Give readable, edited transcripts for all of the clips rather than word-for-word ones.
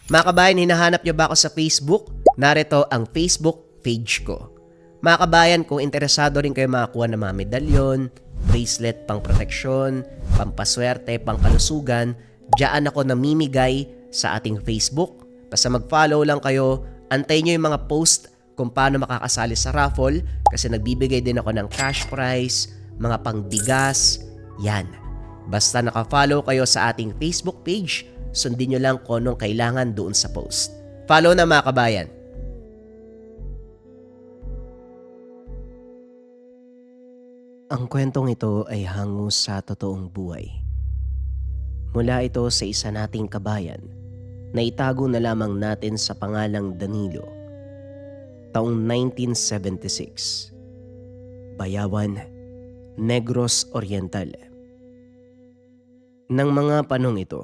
Mga kabayan, hinahanap niyo ba ako sa Facebook? Narito ang Facebook page ko. Mga kabayan, kung interesado rin kayo makakuha ng mga medalyon, bracelet pang proteksyon, pampaswerte, pang kalusugan, diyan ako namimigay sa ating Facebook. Basta mag-follow lang kayo, antayin niyo yung mga post kung paano makakasali sa raffle kasi nagbibigay din ako ng cash prize, mga pangbigas, yan. Basta naka-follow kayo sa ating Facebook page, sundin nyo lang kung anong kailangan doon sa post. Follow na mga kabayan. Ang kwentong ito ay hango sa totoong buhay. Mula ito sa isa nating kabayan na itago na lamang natin sa pangalang Danilo. Taong 1976. Bayawan, Negros Oriental. Nang mga panong ito,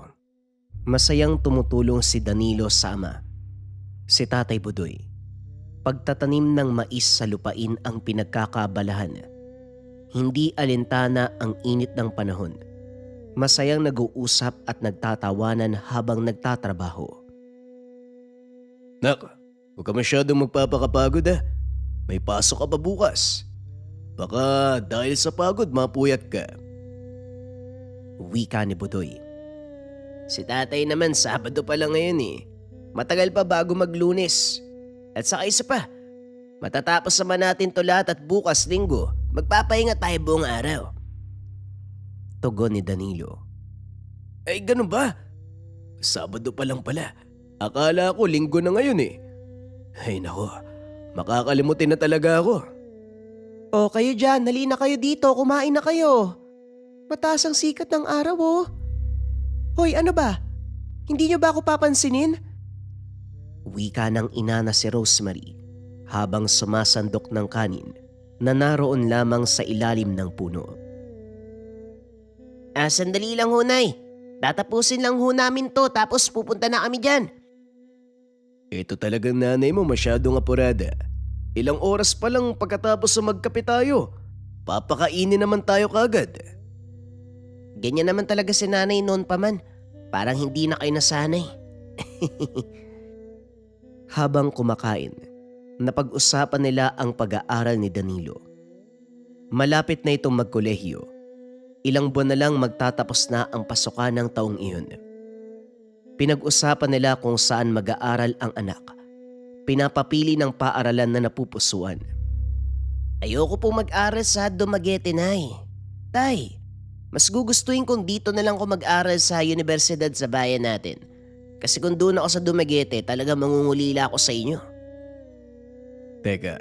masayang tumutulong si Danilo sa ama, si Tatay Budoy. Pagtatanim ng mais sa lupain ang pinagkakabalahan. Hindi alintana ang init ng panahon. Masayang nag-uusap at nagtatawanan habang nagtatrabaho. Nak, huwag ka masyadong magpapakapagod ah. May pasok ka pa bukas. Baka dahil sa pagod mapuyat ka. Wika ni Budoy. Si tatay naman Sabado pa lang ngayon eh. Matagal pa bago mag-Lunes. At saka isa pa, matatapos naman natin to lahat at bukas Linggo, magpapahinga tayo buong araw. Tugon ni Danilo. Ay ganun ba? Sabado pa lang pala. Akala ko Linggo na ngayon eh. Ay nako, makakalimutin na talaga ako. O kayo dyan, halina kayo dito, kumain na kayo. Mataas ang sikat ng araw oh. Hoy, ano ba? Hindi niyo ba ako papansinin? Wika ng ina na si Rosemary habang sumasandok ng kanin na naroon lamang sa ilalim ng puno. Sandali lang ho, Nay. Tatapusin lang ho namin to tapos pupunta na kami dyan. Ito talagang nanay mo masyadong apurada. Ilang oras pa lang pagkatapos sa magkape tayo. Papakainin naman tayo kagad. Ganyan naman talaga si nanay noon pa man. Parang hindi na kayo nasanay. Habang kumakain, napag-usapan nila ang pag-aaral ni Danilo. Malapit na itong magkolehiyo. Ilang buwan na lang magtatapos na ang pasukan ng taong iyon. Pinag-usapan nila kung saan mag-aaral ang anak. Pinapapili ng paaralan na napupusuan. Ayoko pong mag-aral sa Dumaguete, Nay. Tay, mas gugustuhin kong dito na lang ako mag-aral sa universidad sa bayan natin. Kasi kung doon ako sa Dumaguete, talaga mangungulila ako sa inyo. Teka,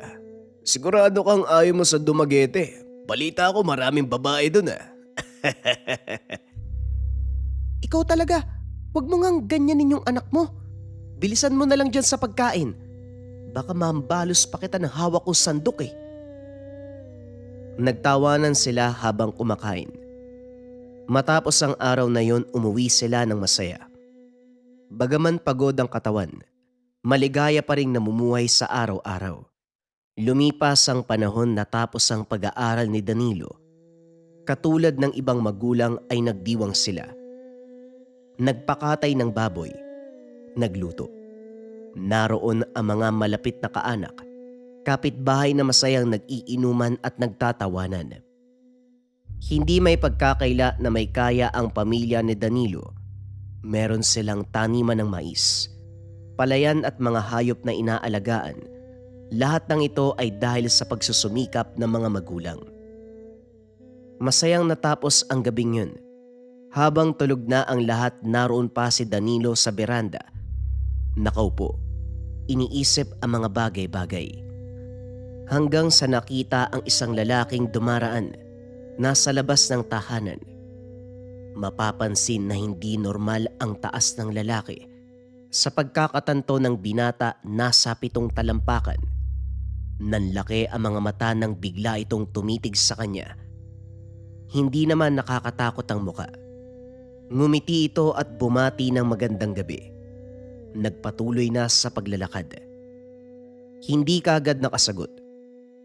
sigurado kang ayaw mo sa Dumaguete. Balita ko maraming babae doon ah. Ikaw talaga, wag mo ngang ganyanin yung anak mo. Bilisan mo na lang dyan sa pagkain. Baka mambalos pa kita ng hawak kong sandok eh. Nagtawanan sila habang kumakain. Matapos ang araw na yon, umuwi sila ng masaya. Bagaman pagod ang katawan, maligaya pa ring namumuhay sa araw-araw. Lumipas ang panahon natapos ang pag-aaral ni Danilo. Katulad ng ibang magulang ay nagdiwang sila. Nagpakatay ng baboy, nagluto. Naroon ang mga malapit na kaanak, kapitbahay na masayang nag-iinuman at nagtatawanan. Hindi may pagkakaila na may kaya ang pamilya ni Danilo. Meron silang taniman ng mais, palayan at mga hayop na inaalagaan. Lahat ng ito ay dahil sa pagsusumikap ng mga magulang. Masayang natapos ang gabing yun. Habang tulog na ang lahat, naroon pa si Danilo sa beranda. Nakaupo, iniisip ang mga bagay-bagay. Hanggang sa nakita ang isang lalaking dumaraan, nasa labas ng tahanan. Mapapansin na hindi normal ang taas ng lalaki. Sa pagkakatanto ng binata, nasa 7 talampakan. Nanlaki ang mga mata nang bigla itong tumitig sa kanya. Hindi naman nakakatakot ang muka. Ngumiti ito at bumati ng magandang gabi. Nagpatuloy na sa paglalakad. Hindi kaagad nakasagot.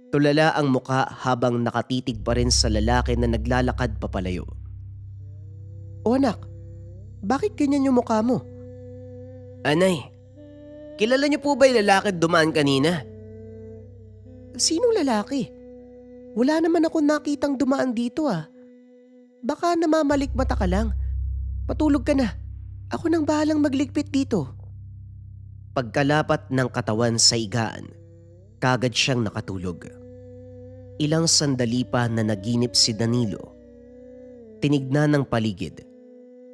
Tulala ang muka habang nakatitig pa rin sa lalaki na naglalakad papalayo. O anak, bakit ganyan yung mukha mo? Anay, kilala niyo po ba yung lalaki dumaan kanina? Sinong lalaki? Wala naman akong nakitang dumaan dito ah. Baka namamalikmata ka lang. Patulog ka na. Ako nang bahalang magligpit dito. Pagkalapat ng katawan sa higaan, kagad siyang nakatulog. Ilang sandali pa na naginip si Danilo. Tinignan ng paligid.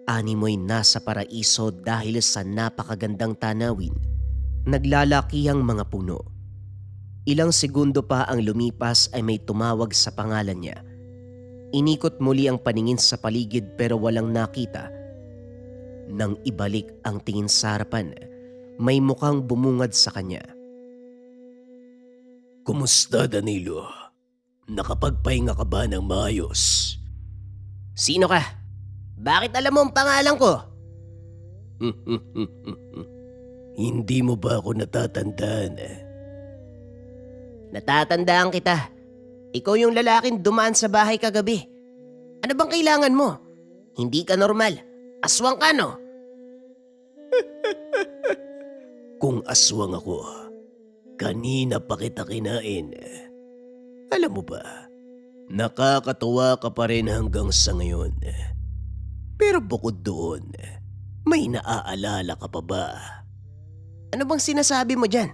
Animoy nasa paraiso dahil sa napakagandang tanawin. Naglalakihang mga puno. Ilang segundo pa ang lumipas ay may tumawag sa pangalan niya. Inikot muli ang paningin sa paligid pero walang nakita. Nang ibalik ang tingin sa harapan, may mukhang bumungad sa kanya. Kumusta, Danilo? Nakapagpahinga ka ba ng maayos? Sino ka? Bakit alam mo ang pangalan ko? Hindi mo ba ako natatandaan? Natatandaan kita. Ikaw yung lalaking dumaan sa bahay kagabi. Ano bang kailangan mo? Hindi ka normal. Aswang ka, no? Kung aswang ako, kanina pa kita kinain. Alam mo ba, nakakatuwa ka pa rin hanggang sa ngayon. Pero bukod doon, may naaalala ka pa ba? Ano bang sinasabi mo dyan?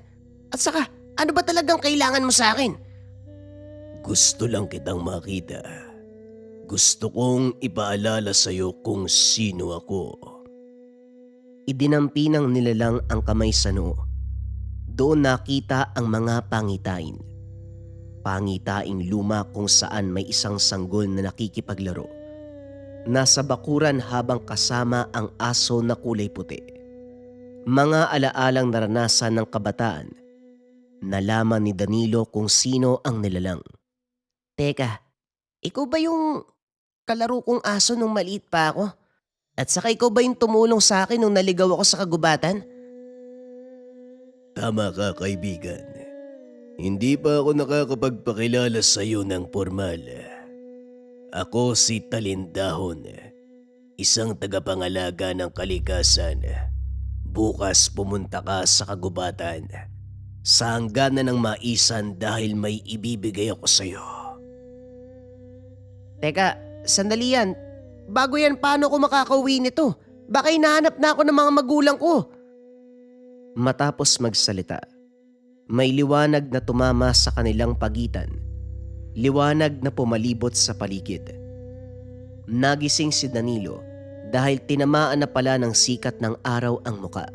At saka, ano ba talagang kailangan mo sa akin? Gusto lang kitang makita. Gusto kong ipaalala sa'yo kung sino ako. Idinampi ng nilalang ang kamay sa noo. Doon nakita ang mga pangitain. Pangitaing luma kung saan may isang sanggol na nakikipaglaro. Nasa bakuran habang kasama ang aso na kulay puti. Mga alaalang naranasan ng kabataan. Nalaman ni Danilo kung sino ang nilalang. Teka, ikaw ba yung kalaro kong aso nung maliit pa ako? At saka ikaw ba yung tumulong sa akin nung naligaw ako sa kagubatan? Tama ka, kaibigan. Hindi pa ako nakakapagpakilala sa iyo ng formal. Ako si Talindahon, isang tagapangalaga ng kalikasan. Bukas pumunta ka sa kagubatan. Sa hangganan ng maisan dahil may ibibigay ako sa iyo. Teka, sandali yan. Bago yan, paano ko makakauwi nito? Baka hinahanap na ako ng mga magulang ko. Matapos magsalita, may liwanag na tumama sa kanilang pagitan. Liwanag na pumalibot sa paligid. Nagising si Danilo dahil tinamaan na pala ng sikat ng araw ang muka.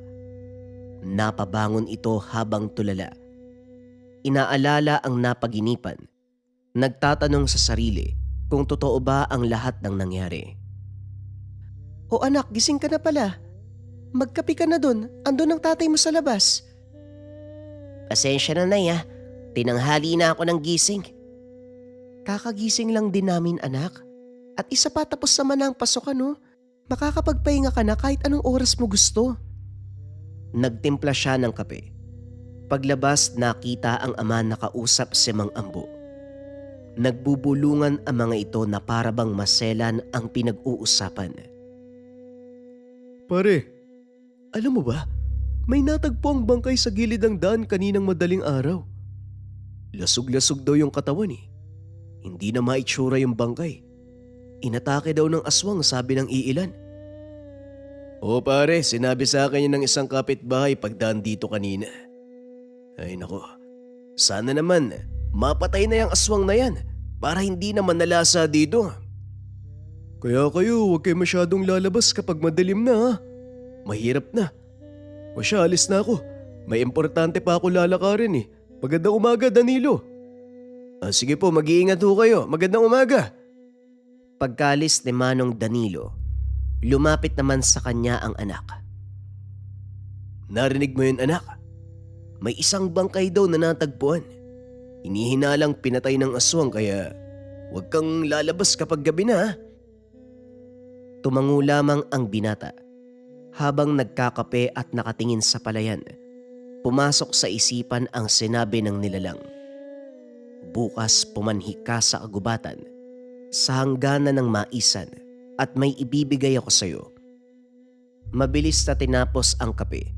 Napabangon ito habang tulala. Inaalala ang napaginipan. Nagtatanong sa sarili kung totoo ba ang lahat ng nangyari. O anak, gising ka na pala. Magkape ka na dun. Andun ang tatay mo sa labas. Pasensya na, Nay, ah. Tinanghali na ako ng gising. Kakagising lang din namin, anak. At isa pa, tapos naman na ang pasokan, no? Makakapagpahinga ka na kahit anong oras mo gusto. Nagtimpla siya ng kape. Paglabas, nakita ang ama nakausap si Mang Ambo. Nagbubulungan ang mga ito na parabang maselan ang pinag-uusapan. Pare, alam mo ba? May natagpo ang bangkay sa gilid ng daan kaninang madaling araw. Lasog-lasog daw yung katawan eh. Hindi na maitsura yung bangkay. Inatake daw ng aswang, sabi ng iilan. Oo pare, sinabi sa akin yun ng isang kapitbahay pagdaan dito kanina. Ay nako, sana naman mapatay na yung aswang na yan para hindi naman nalasa dito. Kaya kayo huwag kayo masyadong lalabas kapag madilim na ha. Mahirap na. O siya, alis na ako. May importante pa ako lalakarin eh. Magandang umaga, Danilo. Sige po, mag-iingat ho kayo. Magandang umaga. Pagkalis ni Manong Danilo, lumapit naman sa kanya ang anak. Narinig mo yun, anak? May isang bangkay daw na natagpuan. Hinihinalang pinatay ng aswang kaya huwag kang lalabas kapag gabi na ha. Tumango lamang ang binata. Habang nagkakape at nakatingin sa palayan, pumasok sa isipan ang sinabi ng nilalang. Bukas pumanhi ka sa kagubatan, sa hangganan ng maisan at may ibibigay ako sa iyo. Mabilis na tinapos ang kape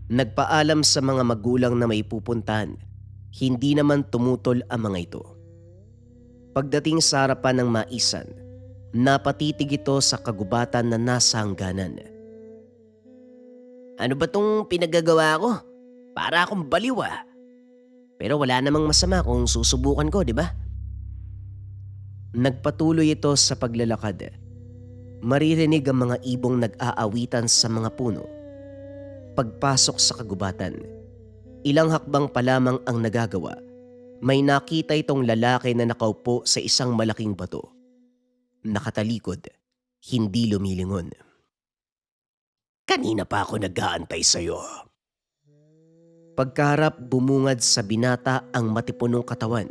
Nagpaalam sa mga magulang na may pupuntahan. Hindi naman tumutol ang mga ito. Pagdating sa harapan ng maisan, napatitig ito sa kagubatan na nasa hangganan. Ano ba tong pinagagawa ko? Para akong baliw ah. Pero wala namang masama kung susubukan ko, di ba? Nagpatuloy ito sa paglalakad. Maririnig ang mga ibong nag-aawitan sa mga puno. Pagpasok sa kagubatan, ilang hakbang pa lamang ang nagagawa. May nakita itong lalaki na nakaupo sa isang malaking bato. Nakatalikod, hindi lumilingon. Kanina pa ako nag-aantay sa'yo. Pagkaharap, bumungad sa binata ang matipunong katawan.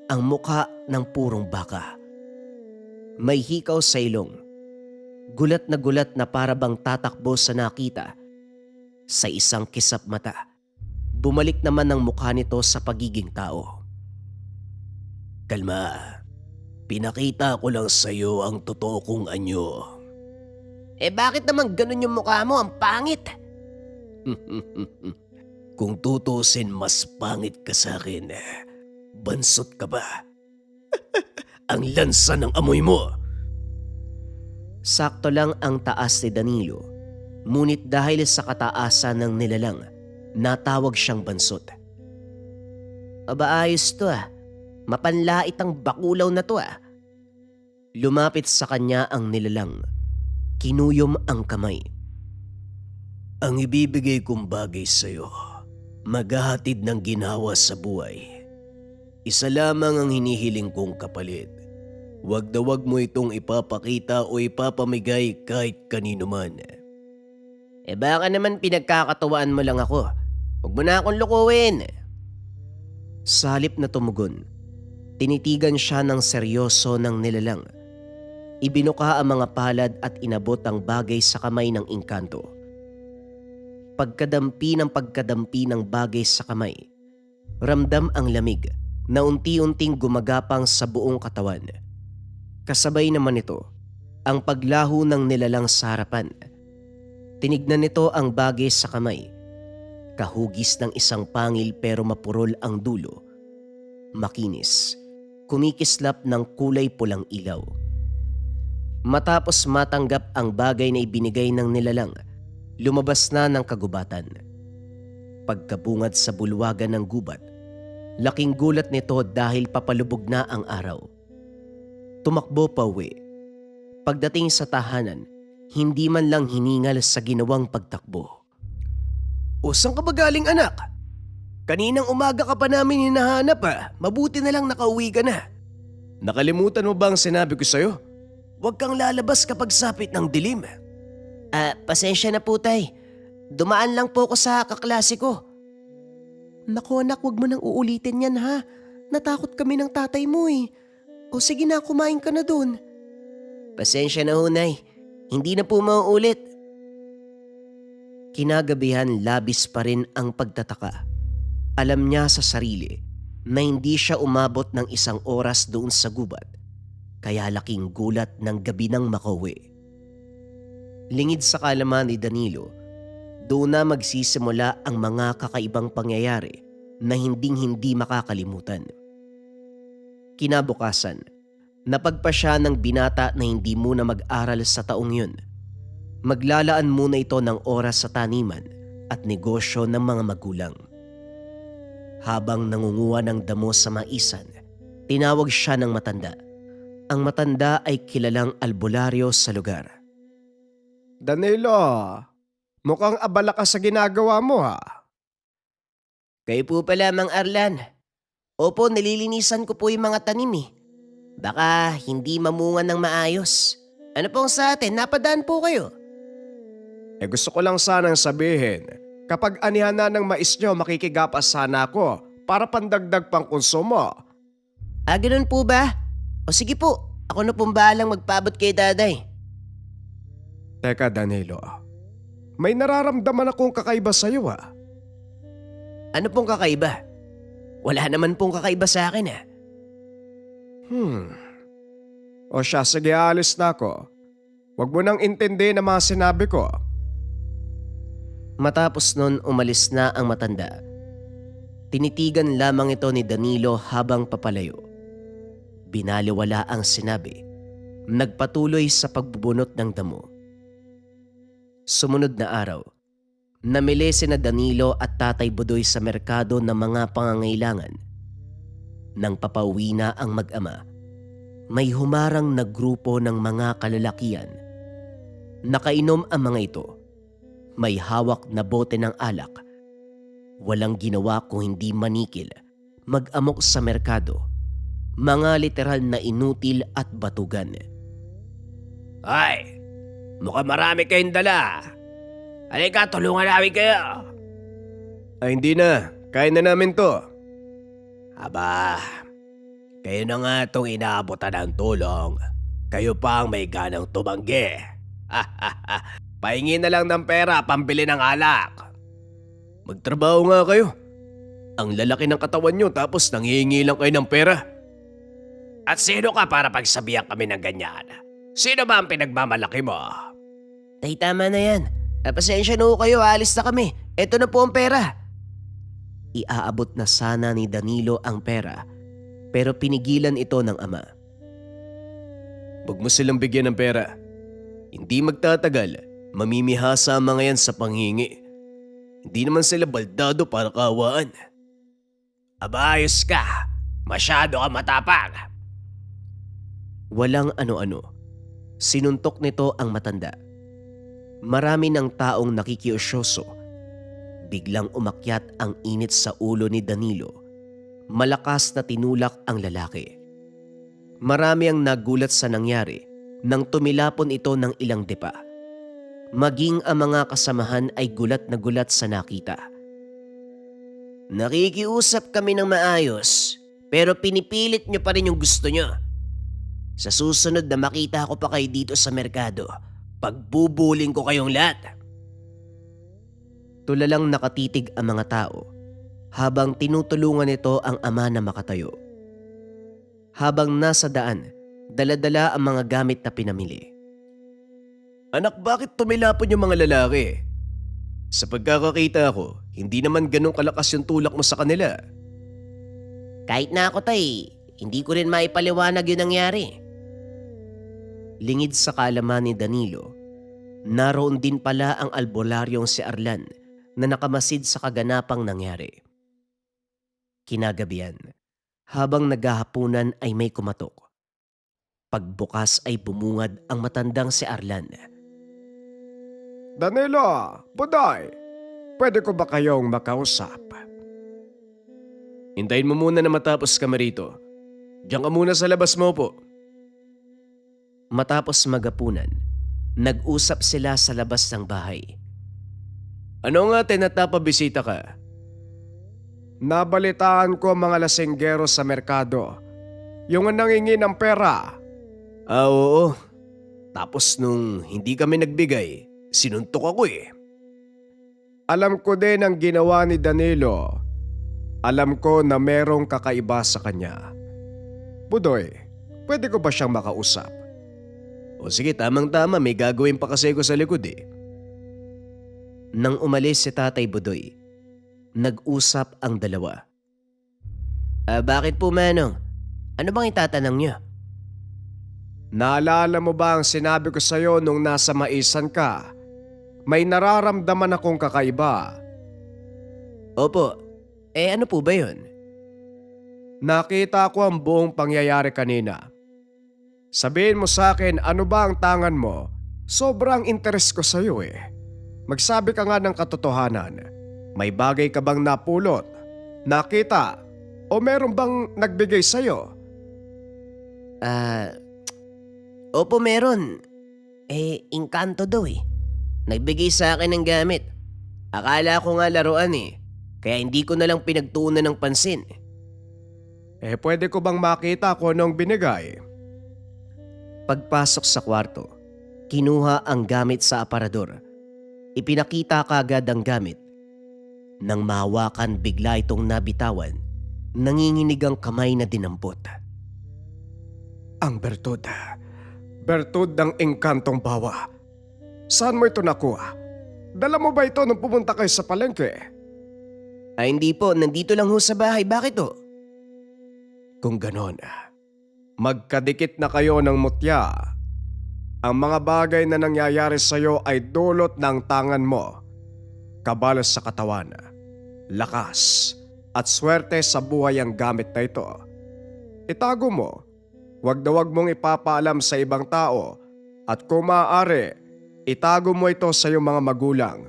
Ang mukha ng purong baka. May hikaw sa ilong. Gulat na para bang tatakbo sa nakita. Sa isang kisap mata, bumalik naman ang mukha nito sa pagiging tao. Kalma, pinakita ko lang sa'yo ang totoo kong anyo. Bakit naman ganun yung mukha mo? Ang pangit! Kung tutusin, mas pangit ka sa akin. Bansot ka ba? Ang lansa ng amoy mo! Sakto lang ang taas ni Danilo. Ngunit dahil sa kataasan ng nilalang, natawag siyang bansot. Aba ayos to ah. Mapanlait ang bakulaw na to ah. Lumapit sa kanya ang nilalang. Kinuyom ang kamay. Ang ibibigay kong bagay sa'yo, maghahatid ng ginhawa sa buhay. Isa lamang ang hinihiling kong kapalit. Wag na wag mo itong ipapakita o ipapamigay kahit kanino man. Baka naman pinagkakatuwaan mo lang ako. Huwag mo na akong lukuhin. Sa halip na tumugon, tinitigan siya ng seryoso ng nilalang. Ibinuka ang mga palad at inabot ang bagay sa kamay ng engkanto. Pagkadampi ng bagay sa kamay, ramdam ang lamig na unti-unting gumagapang sa buong katawan. Kasabay naman ito, ang paglaho ng nilalang sa harapan. Tinignan nito ang bagay sa kamay. Kahugis ng isang pangil pero mapurol ang dulo. Makinis, kumikislap ng kulay pulang ilaw. Matapos matanggap ang bagay na ibinigay ng nilalang, lumabas na ng kagubatan. Pagkabungad sa bulwagan ng gubat, laking gulat nito dahil papalubog na ang araw. Tumakbo pa uwi. Pagdating sa tahanan, hindi man lang hiningal sa ginawang pagtakbo. O saan ka ba galing anak? Kaninang umaga ka pa namin hinahanap ah. Mabuti na lang nakauwi ka na. Nakalimutan mo ba ang sinabi ko sa'yo? Huwag kang lalabas kapag sapit ng dilim. Pasensya na po tay. Dumaan lang po ako sa kaklase ko. Naku anak, huwag mo nang uulitin yan ha. Natakot kami ng tatay mo eh. O sige na, kumain ka na dun. Pasensya na hunay. Hindi na po mauulit. Kinagabihan labis pa rin ang pagtataka. Alam niya sa sarili na hindi siya umabot ng 1 oras doon sa gubat. Kaya laking gulat ng gabi ng makauwi. Lingid sa kaalaman ni Danilo, doon na magsisimula ang mga kakaibang pangyayari na hinding-hindi makakalimutan. Kinabukasan, napagpa siya ng binata na hindi muna mag-aral sa taong yun. Maglalaan muna ito ng oras sa taniman at negosyo ng mga magulang. Habang nangunguha ng damo sa maisan, tinawag siya ng matanda. Ang matanda ay kilalang albularyo sa lugar. Danilo, mukhang abala ka sa ginagawa mo ha. Kayo po pala, Mang Arlan. Opo, nililinisan ko po yung mga tanim eh. Baka hindi mamunga ng maayos. Ano pong sa atin? Napadaan po kayo. Gusto ko lang sanang sabihin, kapag anihan na ng mais nyo, makikigapas sana ako para pandagdag pang konsumo. Ganun po ba? O sige po, ako na pong bahalang magpabot kay daday. Teka Danilo, may nararamdaman akong kakaiba sa'yo ha. Ano pong kakaiba? Wala naman pong kakaiba sa akin ah. O siya, sige alis na ako. Huwag mo nang intindihin ang mga sinabi ko. Matapos nun umalis na ang matanda. Tinitigan lamang ito ni Danilo habang papalayo. Binaliwala ang sinabi. Nagpatuloy sa pagbubunot ng damo. Sumunod na araw, namili sina Danilo at Tatay Budoy sa merkado ng mga pangangailangan. Nang papauwi na ang mag-ama, may humarang na grupo ng mga kalalakian. Nakainom ang mga ito. May hawak na bote ng alak. Walang ginawa kung hindi manikil, mag-amok sa merkado. Mga literal na inutil at batugan. Ay, mukhang marami kayong dala. Halika, tulungan namin kayo. Ay, hindi na. Kaya na namin to. Aba, kayo na nga itong inaabutan ng tulong. Kayo pa ang may ganang tumanggi. Pahingi na lang ng pera, pambili ng alak. Magtrabaho nga kayo. Ang lalaki ng katawan nyo tapos nanghihingi lang kayo ng pera. At sino ka para pagsabihan kami ng ganyan? Sino ba ang pinagmamalaki mo? Tay, tama na yan. Pasensya na ho kayo, alis na kami. Eto na po ang pera. Iaabot na sana ni Danilo ang pera, pero pinigilan ito ng ama. Huwag mo silang bigyan ng pera. Hindi magtatagal, mamimihasa ang mga yan sa panghingi. Hindi naman sila baldado para kawaan. Aba, ayos ka. Masyado ka matapang. Walang ano-ano. Sinuntok nito ang matanda. Marami ng taong nakikiusyoso. Biglang umakyat ang init sa ulo ni Danilo. Malakas na tinulak ang lalaki. Marami ang nagulat sa nangyari nang tumilapon ito ng ilang depa. Maging ang mga kasamahan ay gulat na gulat sa nakita. Nakikiusap kami ng maayos, pero pinipilit nyo pa rin yung gusto nyo. Sa susunod na makita ko pa kayo dito sa merkado, pagbubuling ko kayong lahat. Tulalang nakatitig ang mga tao habang tinutulungan nito ang ama na makatayo. Habang nasa daan, dala-dala ang mga gamit na pinamili. Anak, bakit tumilapon yung mga lalaki? Sa pagkakakita ko, hindi naman ganun kalakas yung tulak mo sa kanila. Kahit na ako tay, hindi ko rin maipaliwanag yung nangyari. Lingid sa kaalaman ni Danilo, naroon din pala ang albularyong si Arlan na nakamasid sa kaganapang nangyari. Kinagabihan, habang naghahapunan ay may kumatok. Pagbukas ay bumungad ang matandang si Arlan. Danilo, Buday, pwede ko ba kayong makausap? Hintayin mo muna na matapos kami rito. Diyan ka muna sa labas mo po. Matapos magapunan, nag-usap sila sa labas ng bahay. Ano nga tinatapabisita ka? Nabalitaan ko ang mga lasinggero sa merkado. Yung nangingi ng pera. Ah, oo. Tapos nung hindi kami nagbigay, sinuntok ako eh. Alam ko din ang ginawa ni Danilo. Alam ko na merong kakaiba sa kanya. Budoy, pwede ko ba siyang makausap? O sige, tamang-tama, may gagawin pa kasi ko sa likod eh. Nang umalis si Tatay Budoy, nag-usap ang dalawa. Bakit po, Manong? Ano bang itatanong niyo? Naalala mo ba ang sinabi ko sa'yo nung nasa maisan ka? May nararamdaman akong kakaiba. Opo, ano po ba yun? Nakita ko ang buong pangyayari kanina. Sabihin mo sa akin ano ba ang tangan mo? Sobrang interes ko sa'yo eh. Magsabi ka nga ng katotohanan. May bagay ka bang napulot, nakita, o meron bang nagbigay sa'yo? Opo meron. Engkanto daw eh. Nagbigay sa akin ng gamit. Akala ko nga laruan eh. Kaya hindi ko na lang pinagtuunan ng pansin. Pwede ko bang makita kung anong binigay? Pagpasok sa kwarto, kinuha ang gamit sa aparador. Ipinakita kagad ang gamit. Nang mahawakan bigla itong nabitawan, nanginginig ang kamay na dinampot. Ang bertud. Bertud ng engkantong bawa. Saan mo ito nakuha? Dala mo ba ito nung pumunta kayo sa palengke? Ay hindi po, nandito lang ho sa bahay. Bakit ho? Kung ganon, magkadikit na kayo ng mutya. Ang mga bagay na nangyayari sa'yo ay dulot ng tangan mo. Kabalas sa katawan, lakas, at swerte sa buhay ang gamit na ito. Itago mo, wag na wag mong ipapaalam sa ibang tao at kung maaari, itago mo ito sa iyong mga magulang.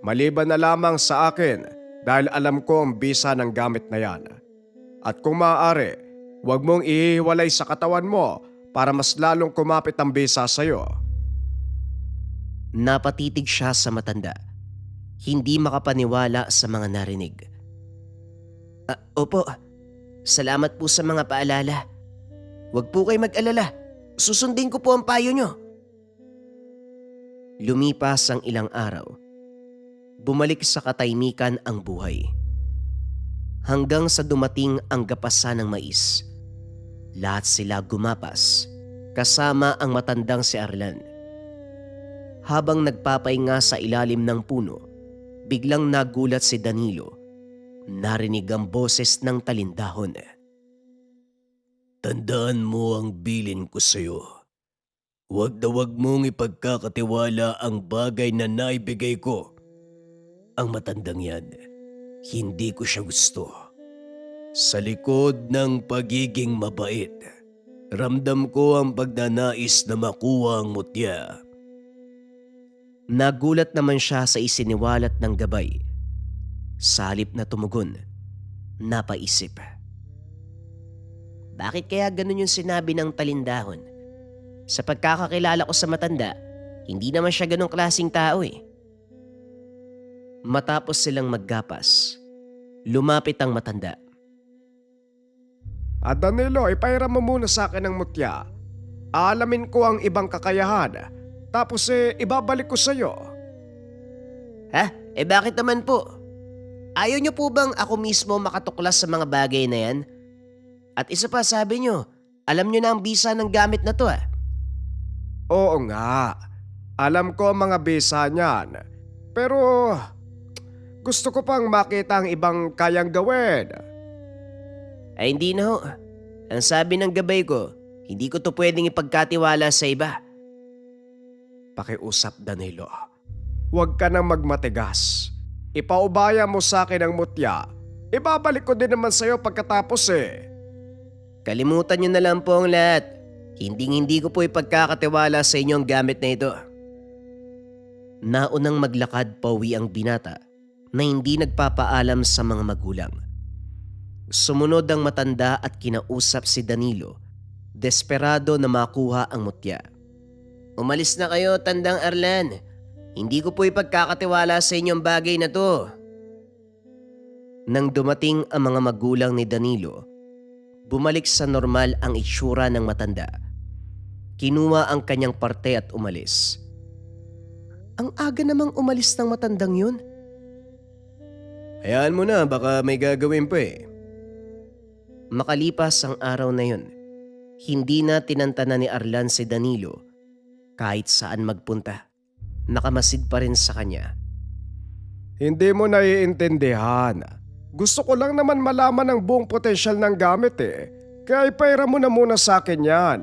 Maliban na lamang sa akin dahil alam ko ang bisa ng gamit na yan. At kung maaari, wag mong ihiwalay sa katawan mo para mas lalong kumapit ang bisa sa iyo. Napatitig siya sa matanda. Hindi makapaniwala sa mga narinig. Opo, salamat po sa mga paalala. Huwag po kayo mag-alala. Susundin ko po ang payo nyo. Lumipas ang ilang araw. Bumalik sa katahimikan ang buhay. Hanggang sa dumating ang gapasan ng mais. Lahat sila gumapas, kasama ang matandang si Arlan. Habang nagpapahinga sa ilalim ng puno, biglang nagulat si Danilo. Narinig ang boses ng talindahon. Tandaan mo ang bilin ko sa'yo. Huwag na huwag mong ipagkakatiwala ang bagay na naibigay ko. Ang matandang yan, hindi ko siya gusto. Sa likod ng pagiging mabait, ramdam ko ang pagnanais na makuha ang mutya. Nagulat naman siya sa isiniwalat ng gabay. Sa halip na tumugon, napaisip. Bakit kaya ganun yung sinabi ng talindahon? Sa pagkakakilala ko sa matanda, hindi naman siya ganung klaseng tao eh. Matapos silang maggapas, lumapit ang matanda. Danilo, ipahiram mo muna sa akin ang mutya. Aalamin ko ang ibang kakayahan. Tapos ibabalik ko sa'yo. Ha? Bakit naman po? Ayaw niyo po bang ako mismo makatuklas sa mga bagay na yan? At isa pa sabi niyo, alam niyo na ang bisa ng gamit na to ah. Oo nga. Alam ko ang mga bisa niyan. Pero gusto ko pang makita ang ibang kayang gawin. Ay hindi na ho. Ang sabi ng gabay ko, hindi ko to pwedeng ipagkatiwala sa iba. Pakiusap, Danilo. Huwag ka nang magmatigas. Ipaubaya mo sa akin ang mutya. Ibabalik ko din naman sa'yo pagkatapos eh. Kalimutan niyo na lang po ang lahat. Hindi ko po ipagkakatiwala sa inyo ang gamit na ito. Naunang maglakad pauwi ang binata na hindi nagpapaalam sa mga magulang. Sumunod ang matanda at kinausap si Danilo, desperado na makuha ang mutya. Umalis na kayo, tandang Arlan. Hindi ko po ipagkakatiwala sa inyong bagay na to. Nang dumating ang mga magulang ni Danilo, bumalik sa normal ang itsura ng matanda. Kinuha ang kanyang parte at umalis. Ang aga namang umalis ng matandang yun. Hayaan mo na, baka may gagawin pa eh. Makalipas ang araw na yun, hindi na tinantana ni Arlan si Danilo kahit saan magpunta. Nakamasid pa rin sa kanya. Hindi mo naiintindihan. Gusto ko lang naman malaman ang buong potensyal ng gamit eh. Kaya ipahiram mo na muna sa akin yan.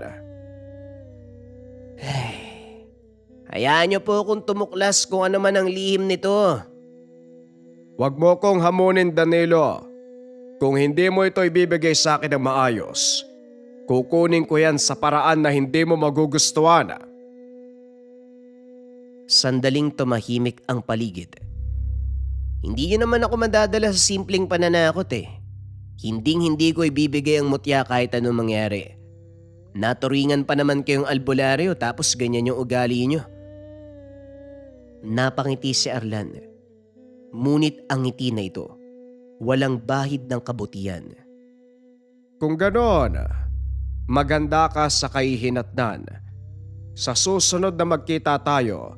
Hayaan niyo po kung tumuklas kung ano man ang lihim nito. Huwag mo kong hamunin, Danilo. Kung hindi mo ito ibibigay sa akin ng maayos, kukunin ko yan sa paraan na hindi mo magugustuhan. Sandaling tumahimik ang paligid. Hindi niyo naman ako madadala sa simpleng pananakot eh. Hindi ko ibibigay ang mutya kahit anong mangyari. Naturingan pa naman kayong albularyo tapos ganyan yung ugali niyo. Napangiti si Arlan. Ngunit ang ngiti na ito, walang bahid ng kabutihan. Kung ganon, maganda ka sa kahihinatnan. Sa susunod na magkita tayo,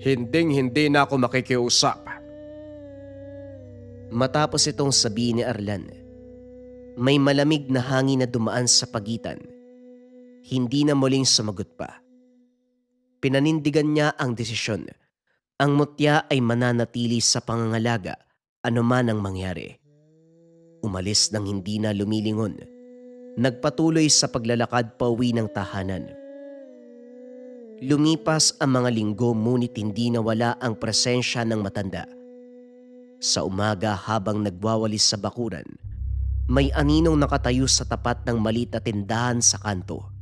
hindi na ako makikiusap. Matapos itong sabihin ni Arlan, may malamig na hangin na dumaan sa pagitan. Hindi na muling sumagot pa. Pinanindigan niya ang desisyon. Ang mutya ay mananatili sa pangangalaga anuman ang mangyari. Umalis nang hindi na lumilingon. Nagpatuloy sa paglalakad pauwi ng tahanan. Lumipas ang mga linggo ngunit hindi nawala ang presensya ng matanda. Sa umaga habang nagwawalis sa bakuran, may aninong nakatayo sa tapat ng maliit na tindahan sa kanto.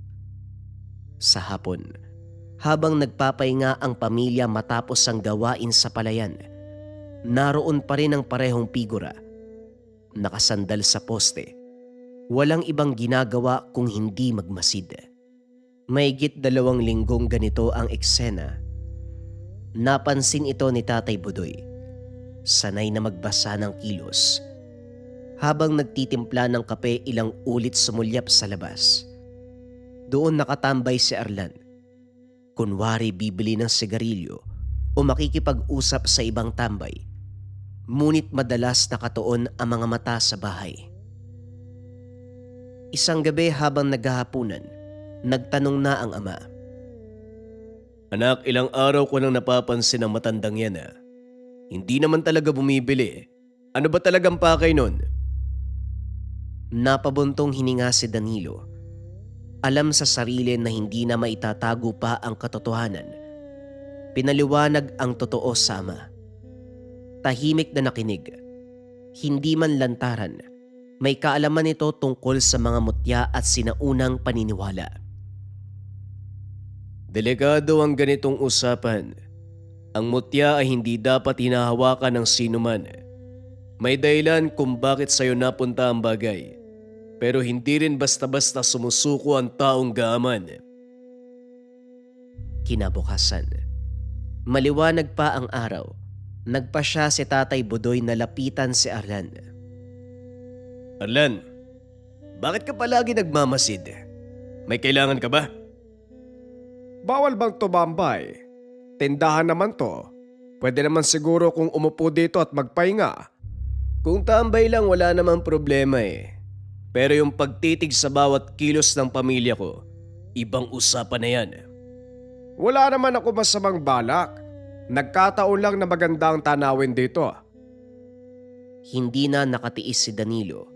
Sa hapon, habang nagpapahinga ang pamilya matapos ang gawain sa palayan, naroon pa rin ang parehong figura. Nakasandal sa poste. Walang ibang ginagawa kung hindi magmasid. Mahigit 2 linggong ganito ang eksena. Napansin ito ni Tatay Budoy. Sanay na magbasa ng kilos. Habang nagtitimpla ng kape, ilang ulit sumulyap sa labas. Doon nakatambay si Arlan. Kunwari bibili ng sigarilyo o makikipag-usap sa ibang tambay. Ngunit madalas nakatuon ang mga mata sa bahay. Isang gabi habang naghahapunan, nagtanong na ang ama. Anak, ilang araw ko nang napapansin ang matandang yan ah. Hindi naman talaga bumibili. Ano ba talagang pakay nun? Napabuntong hininga si Danilo. Alam sa sarili na hindi na maitatago pa ang katotohanan. Pinaliwanag ang totoo sa ama. Tahimik na nakinig. Hindi man lantaran. May kaalaman ito tungkol sa mga mutya at sinaunang paniniwala. Delikado ang ganitong usapan. Ang mutya ay hindi dapat hinahawakan ng sinuman. May dahilan kung bakit sa'yo napunta ang bagay. Pero hindi rin basta-basta sumusuko ang taong gaaman. Kinabukasan, maliwanag pa ang araw. Nagpasya si Tatay Budoy na lapitan si Arlan. Arlan, bakit ka palagi nagmamasid? May kailangan ka ba? Bawal bang tumambay? Tindahan naman to. Pwede naman siguro kung umupo dito at magpahinga. Kung tambay lang wala namang problema eh. Pero yung pagtitig sa bawat kilos ng pamilya ko, ibang usapan na yan. Wala naman ako masamang balak. Nagkataon lang na maganda ang tanawin dito. Hindi na nakatiis si Danilo.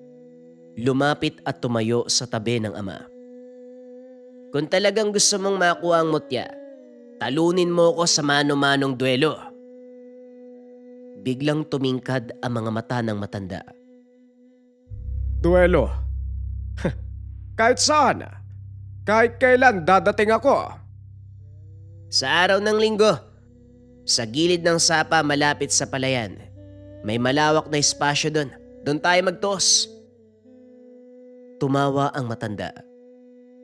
Lumapit at tumayo sa tabi ng ama. Kung talagang gusto mong makuha ang mutya, talunin mo ko sa mano-manong duelo. Biglang tumingkad ang mga mata ng matanda. Duelo? Kahit saan? Kahit kailan dadating ako? Sa araw ng linggo, sa gilid ng sapa malapit sa palayan, may malawak na espasyo doon. Doon tayo magtuos. Tumawa ang matanda.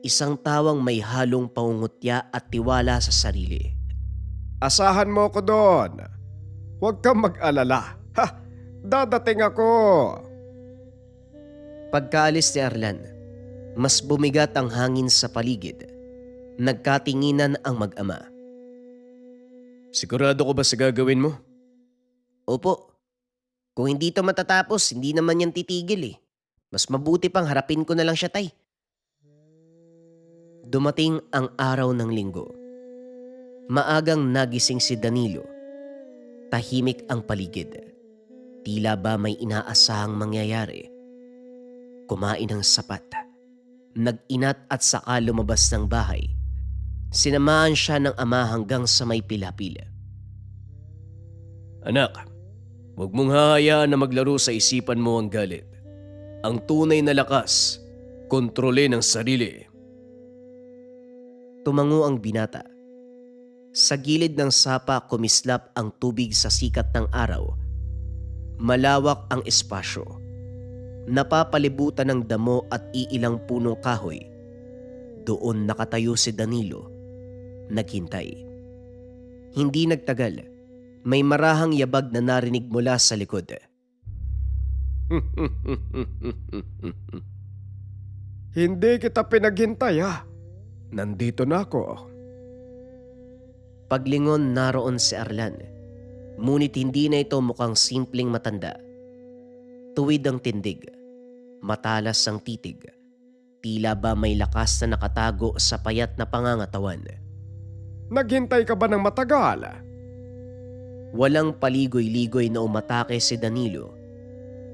Isang tawang may halong pangungutya at tiwala sa sarili. Asahan mo ko doon. Huwag kang mag-alala. Dadating ako. Pagkaalis ni Arlan, mas bumigat ang hangin sa paligid. Nagkatinginan ang mag-ama. Sigurado ko ba sa gagawin mo? Opo, kung hindi to matatapos, hindi naman yan titigil eh. Mas mabuti pang harapin ko na lang siya, tay. Dumating ang araw ng linggo. Maagang nagising si Danilo. Tahimik ang paligid. Tila ba may inaasahang mangyayari. Kumain ng sapat. Nag-inat at saka lumabas ng bahay. Sinamahan siya ng ama hanggang sa may pilapila. Anak, huwag mong hahayaan na maglaro sa isipan mo ang galit. Ang tunay na lakas, kontrolin ang sarili. Tumango ang binata. Sa gilid ng sapa kumislap ang tubig sa sikat ng araw. Malawak ang espasyo. Napapalibutan ng damo at iilang punong kahoy. Doon nakatayo si Danilo. Naghintay. Hindi nagtagal. May marahang yabag na narinig mula sa likod. Hindi kita pinaghintay ha. Nandito na ako. Paglingon naroon si Arlan. Ngunit hindi na ito mukhang simpleng matanda. Tuwid ang tindig. Matalas ang titig. Tila ba may lakas na nakatago sa payat na pangangatawan. Naghintay ka ba ng matagal? Walang paligoy-ligoy na umatake si Danilo.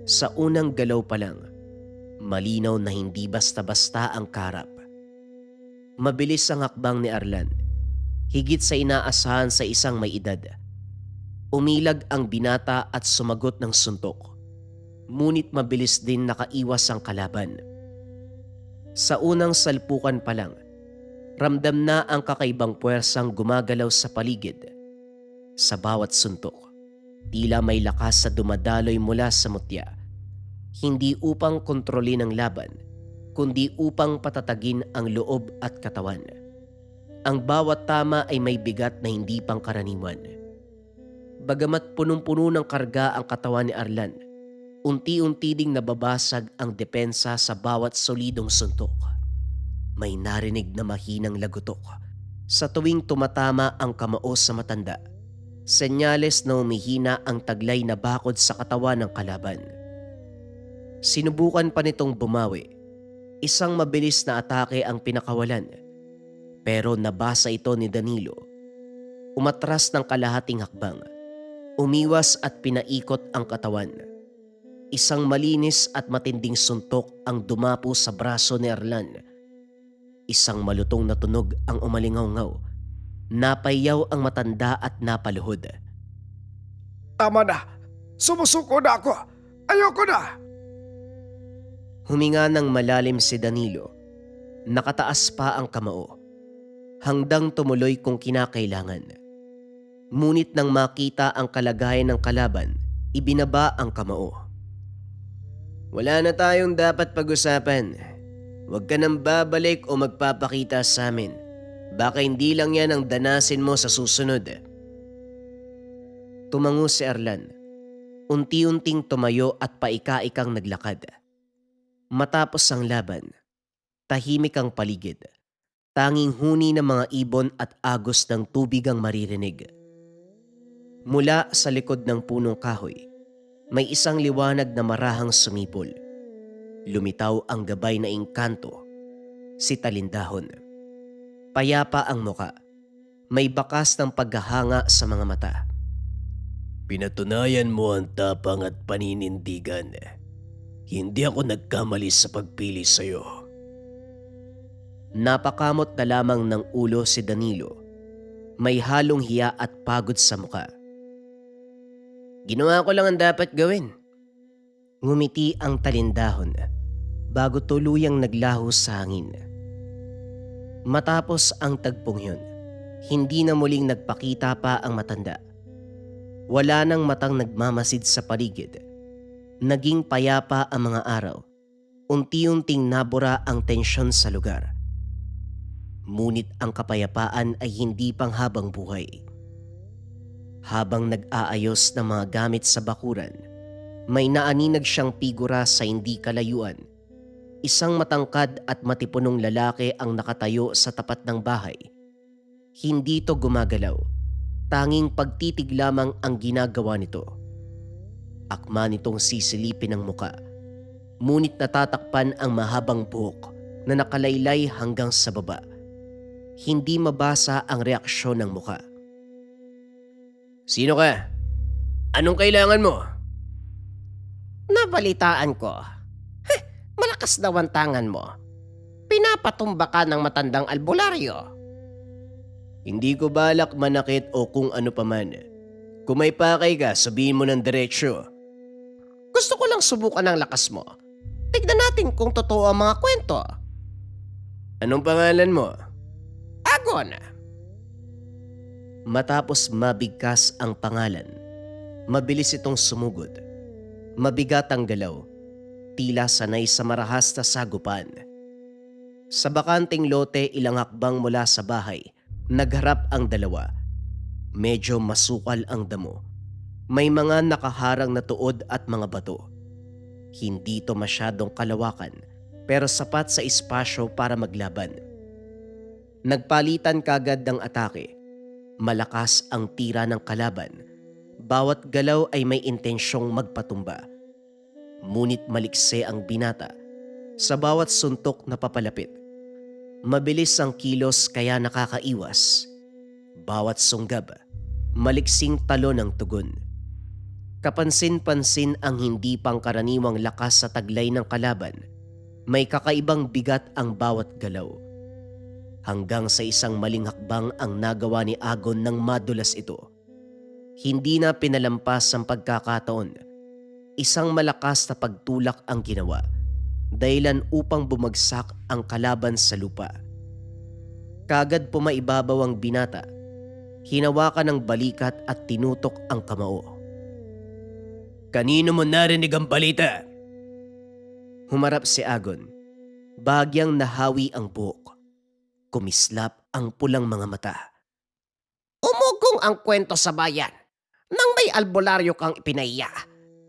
Sa unang galaw pa lang, malinaw na hindi basta-basta ang karap. Mabilis ang hakbang ni Arlan, higit sa inaasahan sa isang may edad. Umilag ang binata at sumagot ng suntok. Ngunit mabilis din nakaiwas ang kalaban. Sa unang salpukan pa lang, ramdam na ang kakaibang puwersang gumagalaw sa paligid. Sa bawat suntok, tila may lakas sa dumadaloy mula sa mutya. Hindi upang kontrolin ang laban, kundi upang patatagin ang loob at katawan. Ang bawat tama ay may bigat na hindi pangkaraniwan. Bagamat punong-puno ng karga ang katawan ni Arlan, unti-unti ding nababasag ang depensa sa bawat solidong suntok. May narinig na mahinang lagutok sa tuwing tumatama ang kamao sa matanda. Senyales na umihina ang taglay na bakod sa katawan ng kalaban. Sinubukan pa nitong bumawi. Isang mabilis na atake ang pinakawalan. Pero nabasa ito ni Danilo. Umatras ng kalahating hakbang. Umiwas at pinaikot ang katawan. Isang malinis at matinding suntok ang dumapo sa braso ni Arlan. Isang malutong na tunog ang umalingaw-ngaw. Napayaw ang matanda at napaluhod. Tama na! Sumusuko na ako! Ayoko na! Huminga ng malalim si Danilo. Nakataas pa ang kamao. Hanggang tumuloy kung kinakailangan. Ngunit nang makita ang kalagayan ng kalaban, ibinaba ang kamao. Wala na tayong dapat pag-usapan. Huwag ka nang babalik o magpapakita sa amin. Baka hindi lang yan ang danasin mo sa susunod. Tumango si Arlan. Unti-unting tumayo at paika-ikang naglakad. Matapos ang laban, tahimik ang paligid. Tanging huni ng mga ibon at agos ng tubig ang maririnig. Mula sa likod ng punong kahoy, may isang liwanag na marahang sumipol. Lumitaw ang gabay na engkanto, si Talindahon. Payapa ang muka. May bakas ng paghahanga sa mga mata. Pinatunayan mo ang tapang at paninindigan. Hindi ako nagkamali sa pagpili sa'yo. Napakamot na lamang ng ulo si Danilo. May halong hiya at pagod sa muka. Ginawa ko lang ang dapat gawin. Ngumiti ang Talindahon bago tuluyang naglaho sa hangin. Matapos ang tagpong yun, hindi na muling nagpakita pa ang matanda. Wala nang matang nagmamasid sa paligid. Naging payapa ang mga araw. Unti-unting nabura ang tensyon sa lugar. Ngunit ang kapayapaan ay hindi panghabang buhay. Habang nag-aayos ng mga gamit sa bakuran, may naaninag siyang figura sa hindi kalayuan. Isang matangkad at matipunong lalaki ang nakatayo sa tapat ng bahay. Hindi ito gumagalaw. Tanging pagtitig lamang ang ginagawa nito. Akma nitong sisilipin ang muka. Ngunit natatakpan ang mahabang buhok na nakalaylay hanggang sa baba. Hindi mabasa ang reaksyon ng muka. Sino ka? Anong kailangan mo? Nabalitaan ko. Malakas daw ang tangan mo. Pinapatumba ka ng matandang albularyo. Hindi ko balak manakit o kung ano paman. Kung may pakay ka, sabihin mo ng diretsyo. Gusto ko lang subukan ang lakas mo. Tignan natin kung totoo ang mga kwento. Anong pangalan mo? Agon. Matapos mabigkas ang pangalan, mabilis itong sumugod. Mabigat ang galaw. Tila sanay sa marahas na sagupan. Sa bakanting lote ilang hakbang mula sa bahay, nagharap ang dalawa. Medyo masukal ang damo. May mga nakaharang na tuod at mga bato. Hindi ito masyadong kalawakan pero sapat sa espasyo para maglaban. Nagpalitan kagad ng atake. Malakas ang tira ng kalaban. Bawat galaw ay may intensyong magpatumba. Ngunit malikse ang binata sa bawat suntok na papalapit. Mabilis ang kilos kaya nakakaiwas. Bawat sunggab, Maliksing talo ng tugon. Kapansin-pansin ang hindi pangkaraniwang lakas sa taglay ng kalaban. May kakaibang bigat ang bawat galaw. Hanggang sa isang maling hakbang ang nagawa ni Agon nang madulas ito. Hindi na pinalampas ang pagkakataon. Isang malakas na pagtulak ang ginawa, dahilan upang bumagsak ang kalaban sa lupa. Kagad pumaibabaw ang binata. Hinawakan ng balikat at tinutok ang kamao. "Kanino mo narinig ang balita?" Humarap si Agon. Bahagyang nahawi ang buhok. Kumislap ang pulang mga mata. Umugong ang kwento sa bayan nang may albularyo kang ipinaiya.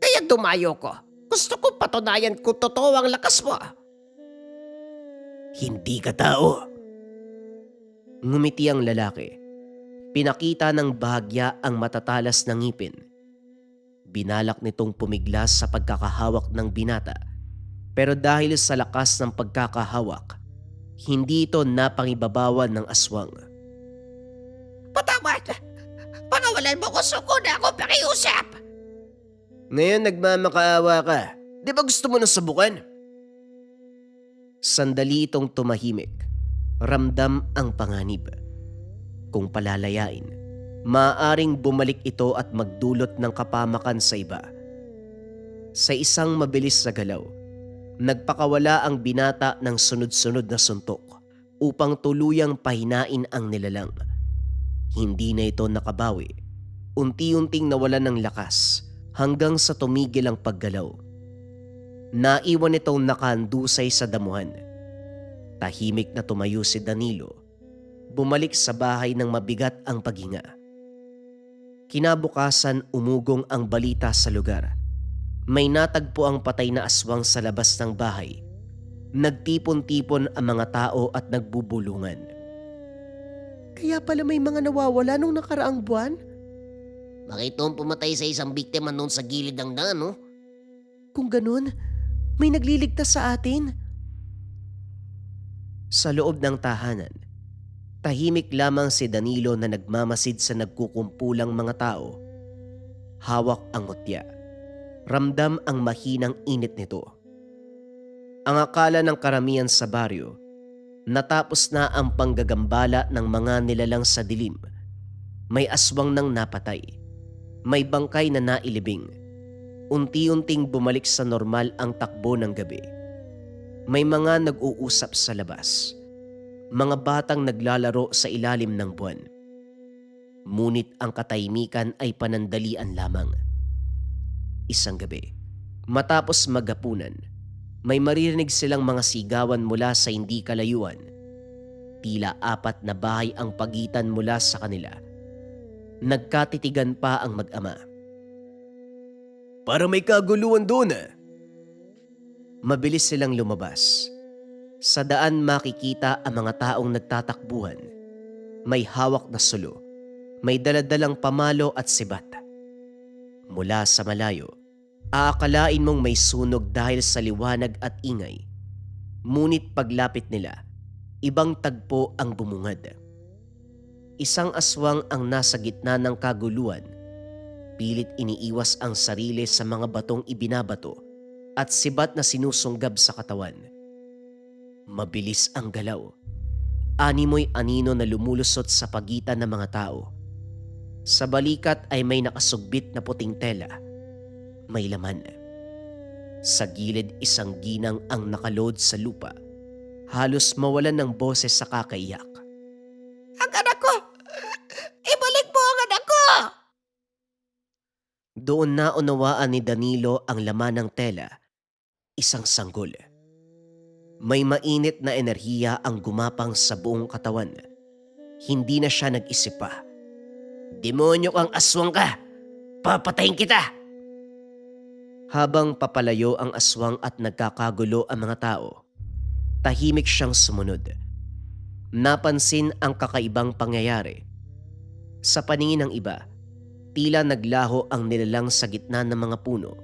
Kaya dumayo ko. Gusto ko patunayan kung totoo ang lakas mo. "Hindi ka tao." Ngumiti ang lalaki. Pinakita ng bahagya ang matatalas na ngipin. Binalak nitong pumiglas sa pagkakahawak ng binata. Pero dahil sa lakas ng pagkakahawak, hindi ito napangibabawan ng aswang. Patawad! Pakawalan mo ko, suko na ako pakiusap! Ngayon nagmamakaawa ka. Di ba gusto mo nang subukan? Sandali itong tumahimik. Ramdam ang panganib. Kung palalayain, maaaring bumalik ito at magdulot ng kapamakan sa iba. Sa isang mabilis na galaw, nagpakawala ang binata ng sunod-sunod na suntok upang tuluyang pahinain ang nilalang. Hindi na ito nakabawi. Unti-unting nawalan ng lakas hanggang sa tumigil ang paggalaw. Naiwan itong nakahandusay sa damuhan. Tahimik na tumayo si Danilo. Bumalik sa bahay ng mabigat ang paghinga. Kinabukasan umugong ang balita sa lugar. May natagpo ang patay na aswang sa labas ng bahay. Nagtipon-tipon ang mga tao at nagbubulungan. Kaya pala may mga nawawala nung nakaraang buwan? Bakit pumatay sa isang biktima noon sa gilid ng daan, no? Kung ganun, may nagliligtas sa atin. Sa loob ng tahanan, tahimik lamang si Danilo na nagmamasid sa nagkukumpulang mga tao. Hawak ang ngutya. Ramdam ang mahinang init nito. Ang akala ng karamihan sa baryo, natapos na ang panggagambala ng mga nilalang sa dilim. May aswang nang napatay. May bangkay na nailibing. Unti-unting bumalik sa normal ang takbo ng gabi. May mga nag-uusap sa labas. Mga batang naglalaro sa ilalim ng buwan. Ngunit ang katahimikan ay panandalian lamang. Isang gabi, matapos maghapunan, may maririnig silang mga sigawan mula sa hindi kalayuan. Tila 4 na bahay ang pagitan mula sa kanila. Nagkatitigan pa ang mag-ama. Para may kaguluhan doon ah. Mabilis silang lumabas. Sa daan makikita ang mga taong nagtatakbuhan. May hawak na sulo. May daladalang pamalo at sibat. Mula sa malayo, aakalain mong may sunog dahil sa liwanag at ingay. Ngunit paglapit nila, ibang tagpo ang bumungad. Isang aswang ang nasa gitna ng kaguluhan. Pilit iniiwas ang sarili sa mga batong ibinabato at sibat na sinusunggab sa katawan. Mabilis ang galaw. Animoy anino na lumulusot sa pagitan ng mga tao. Sa balikat ay may nakasugbit na puting tela. May laman. Sa gilid isang ginang ang nakaload sa lupa. Halos mawalan ng boses sa kakaiyak. Ang anak ko! Ibalik mo ang anak ko! Doon na unawaan ni Danilo ang laman ng tela. Isang sanggol. May mainit na enerhiya ang gumapang sa buong katawan. Hindi na siya nag-isip pa. Demonyo kang aswang ka! Papatayin kita! Habang papalayo ang aswang at nagkakagulo ang mga tao, tahimik siyang sumunod. Napansin ang kakaibang pangyayari. Sa paningin ng iba, tila naglaho ang nilalang sa gitna ng mga puno.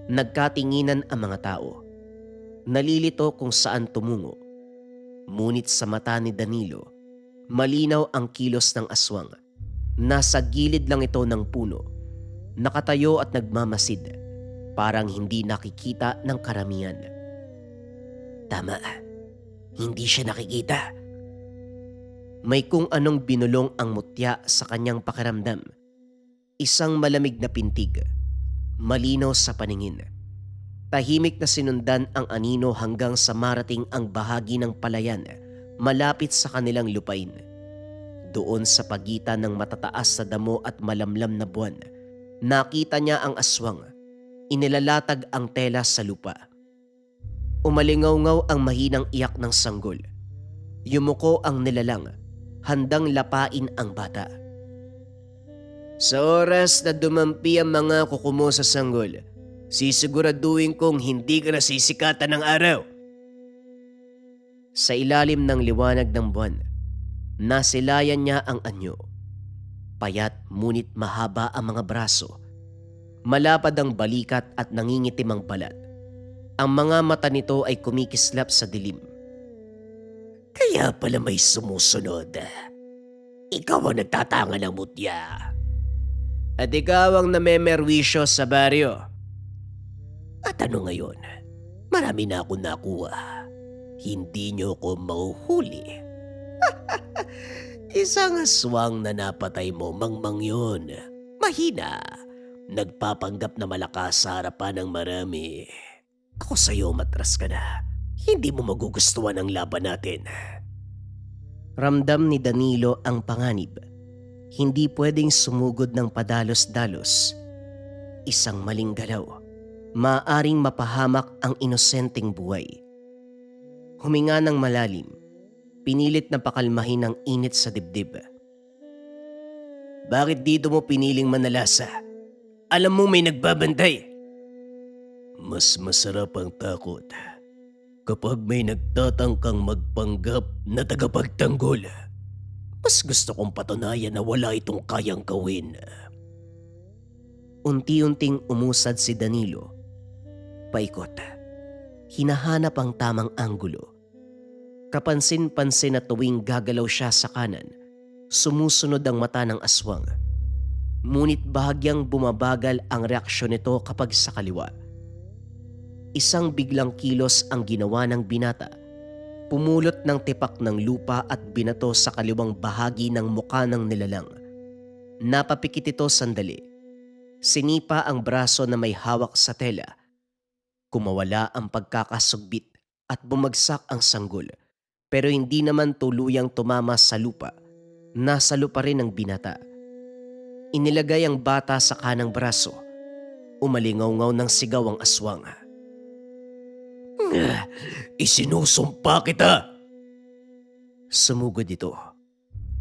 Nagkatinginan ang mga tao. Nalilito kung saan tumungo. Ngunit sa mata ni Danilo, malinaw ang kilos ng aswang. Nasa gilid lang ito ng puno, nakatayo at nagmamasid, parang hindi nakikita ng karamihan. Tama, hindi siya nakikita. May kung anong binulong ang mutya sa kanyang pakiramdam. Isang malamig na pintig, malinaw sa paningin. Tahimik na sinundan ang anino hanggang sa marating ang bahagi ng palayan malapit sa kanilang lupain. Doon sa pagitan ng matataas na damo at malamlam na buwan, nakita niya ang aswang. Inilalatag ang tela sa lupa. Umalingaw-ngaw ang mahinang iyak ng sanggol. Yumuko ang nilalang, handang lapain ang bata. Sa oras na dumampi ang mga kukumo sa sanggol, sisiguraduhin kong hindi ka nasisikatan ng araw. Sa ilalim ng liwanag ng buwan, nasilayan niya ang anyo. Payat ngunit mahaba ang mga braso. Malapad ang balikat at nangingitim ang balat. Ang mga mata nito ay kumikislap sa dilim. Kaya pala may sumusunod. Ikaw ang nagtatanga ng mutya. At ikaw ang namemerwisyo sa baryo. At ano ngayon? Marami na ako nakuha. Hindi niyo ko mahuhuli. Isang aswang na napatay mo, mangmang yun. Mahina. Nagpapanggap na malakas sa harapan ng marami. Ako sa'yo, matras ka na. Hindi mo magugustuhan ang laban natin. Ramdam ni Danilo ang panganib. Hindi pwedeng sumugod ng padalos-dalos. Isang maling galaw, maaaring mapahamak ang inosenteng buhay. Huminga ng malalim, pinilit na pakalmahin ang init sa dibdib. Bakit dito mo piniling manalasa? Alam mo may nagbabantay. Mas masarap ang takot kapag may nagtatangkang magpanggap na tagapagtanggol. Mas gusto kong patunayan na wala itong kayang gawin. Unti-unting umusad si Danilo. Paikot. Hinahanap ang tamang anggulo. Kapansin-pansin na tuwing gagalaw siya sa kanan, sumusunod ang mata ng aswang. Ngunit bahagyang bumabagal ang reaksyon nito kapag sa kaliwa. Isang biglang kilos ang ginawa ng binata. Pumulot ng tipak ng lupa at binato sa kaliwang bahagi ng muka ng nilalang. Napapikit ito sandali. Sinipa ang braso na may hawak sa tela. Kumawala ang pagkakasugbit at bumagsak ang sanggol. Pero hindi naman tuluyang tumama sa lupa. Nasa lupa rin ang binata. Inilagay ang bata sa kanang braso. Umalingaw-ngaw ng sigaw ang aswang. Isinusumpa kita! Sumugod ito.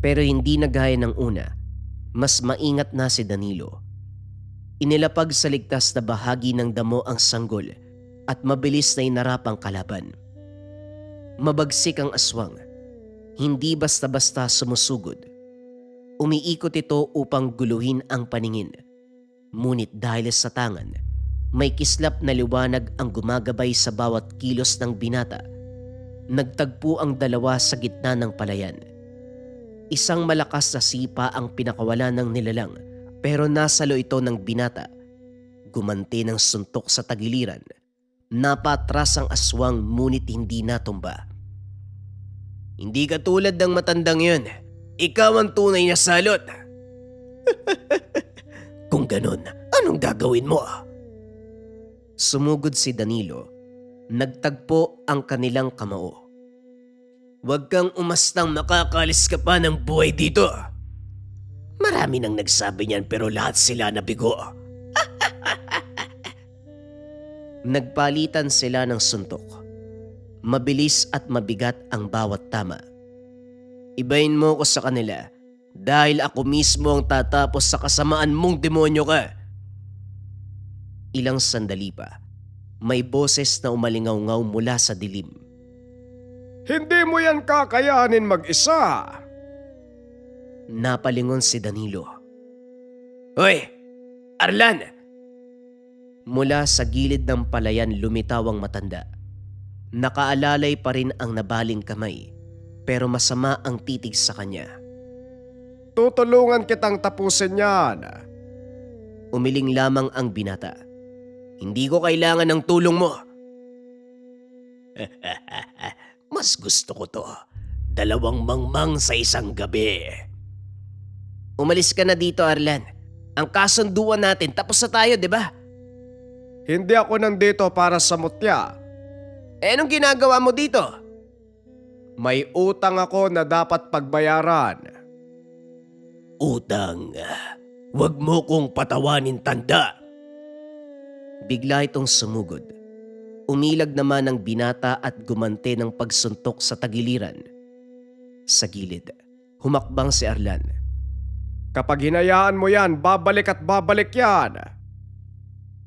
Pero hindi na gaya ng una. Mas maingat na si Danilo. Inilapag sa ligtas na bahagi ng damo ang sanggol at mabilis na inarap ang kalaban. Mabagsik ang aswang. Hindi basta-basta sumusugod. Umiikot ito upang guluhin ang paningin. Ngunit dahil sa tangan, may kislap na liwanag ang gumagabay sa bawat kilos ng binata. Nagtagpo ang dalawa sa gitna ng palayan. Isang malakas na sipa ang pinakawala ng nilalang pero nasalo ito ng binata. Gumanti ng suntok sa tagiliran. Napatras ang aswang ngunit hindi natumba. Hindi ka tulad ng matandang yun. Ikaw ang tunay na salot. Kung ganun, anong gagawin mo? Sumugod si Danilo. Nagtagpo ang kanilang kamao. Huwag kang umastang makakalis ka pa ng buhay dito. Marami nang nagsabi niyan pero lahat sila nabigo. Nagpalitan sila ng suntok. Mabilis at mabigat ang bawat tama. Ibahin mo ko sa kanila dahil ako mismo ang tatapos sa kasamaan mong demonyo ka. Ilang sandali pa, may boses na umalingaw-ngaw mula sa dilim. Hindi mo yan kakayanin mag-isa. Napalingon si Danilo. Hoy, Arlan! Mula sa gilid ng palayan lumitaw ang matanda. Nakaalalay pa rin ang nabaling kamay, pero masama ang titig sa kanya. Tutulungan kitang tapusin yan. Umiling lamang ang binata. Hindi ko kailangan ng tulong mo. Mas gusto ko to. 2 mangmang sa isang gabi. Umalis ka na dito, Arlan. Ang kasunduan natin, tapos na tayo, di ba? Hindi ako nandito para sa mutya. Anong ginagawa mo dito? May utang ako na dapat pagbayaran. Utang. Huwag mo kong patawanin, tanda. Bigla itong sumugod. Umilag naman ang binata at gumante ng pagsuntok sa tagiliran. Sa gilid, humakbang si Arlan. Kapag hinayaan mo yan, babalik at babalik yan.